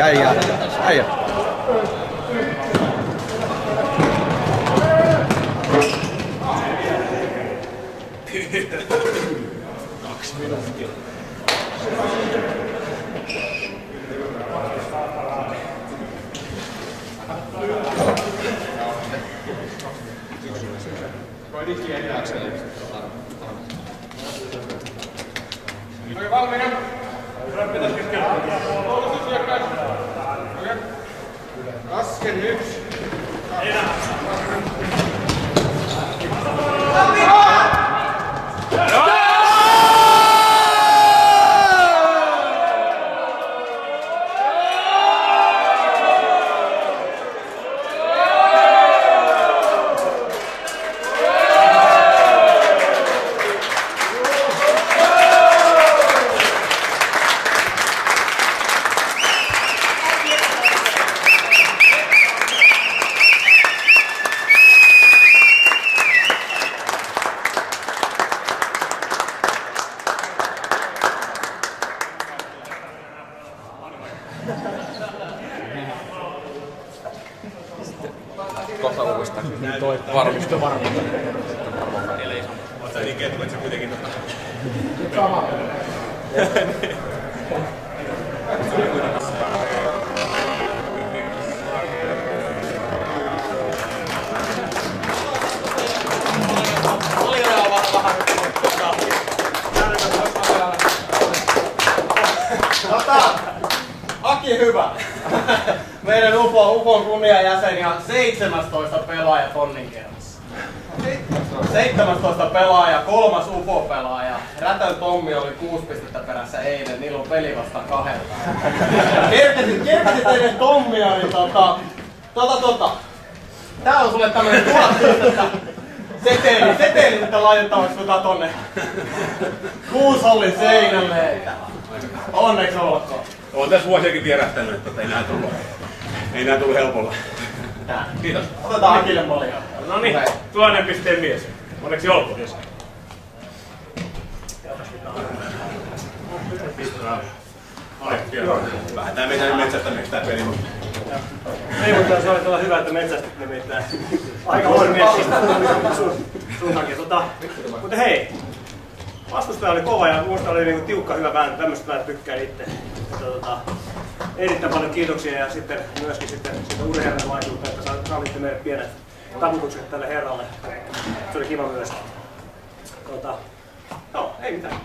äijä. Okei, valmiina. Askel nyt. Kohta uudestaan. Varmista. Eli oot sä niin kettu, että sä kuitenkin Sama. Aki hyvä. Meidän UFOn kunnianjäsen ja 17 pelaaja tonnin kerrassa. 17 pelaaja, 3. UFO-pelaaja. Rätön Tommi oli 6 pistettä perässä eilen, niillä on peli vasta 2. Kerkesit ennen Tommia, niin tää on sulle tämmönen 1000 pistettä seteli sitten laitettavaksi tonne 6 hollin seinälle. Onneksi olkoon. Oon tässä vuosiakin vierähtänyt, että ei nää tullut helpolla. Kiitos. Otetaan Akille paljon. Noniin, 1000 pisteen mies. Onneksi olkoon. Vähän tää meitä metsästäneeksi tää peli. Ei, mutta se oli hyvä, että metsästit nimittäin. Aika hormia sun takia. Mutta hei, vastustaja oli kova ja minusta oli niinku tiukka hyvä vääntö. Tämmöstä mä tykkään itse. Erittäin paljon kiitoksia ja sitten myöskin siitä urheilijamaisuutta, että sallitte meille pienet taputukset tälle herralle. Se oli kiva myös. Joo, ei mitään.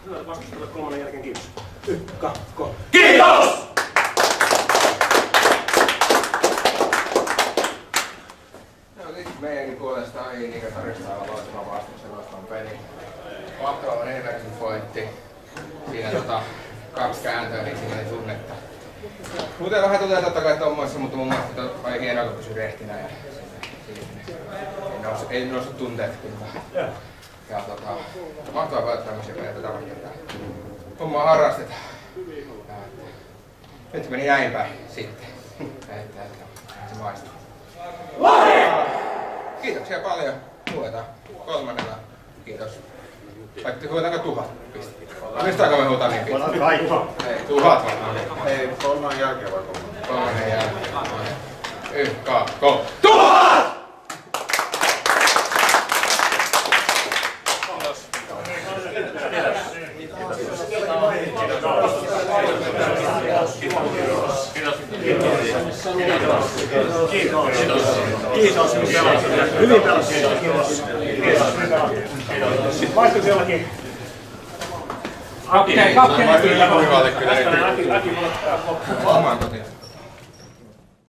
Hyvä vastustajalle 3 jälkeen kiitos. 1, 2, 3. Kiitos! Meidänkin puolesta ei Nika Tarista aivan loistava vastus ja loistava peli. Mahtava ensimmäisen voitti. Siinä 2 kääntöä, niin siinä ei tunnetta. Muuten vähän tulee totta kai tommoissa, mutta mun mielestä oli hienoa, kun pysyi rehtinä ja ei noussut tunteet kyllä. Ja mahtavaa paljon tämmöisiä pelejä tätä vaikka hommaa harrastetaan. Nyt se meni jäin päin sitten. Se maistuu. Kiitoksia paljon. Huudetaan 3. Kiitos. Vaikka huudetaanko 1000 pistettä? Mistä aikaa me huutaan niin pitää? Kaikki. Ei, 1000 vaan. Ei, 3 jälkeen vai 3 jälkeen. 1, 2, 3. 1000! Kiitos. Hyvin pelasit. Maistuiko jollakin? Kapteeni. Maistuu ihan hyvälle kyllä. Omaan kotiin.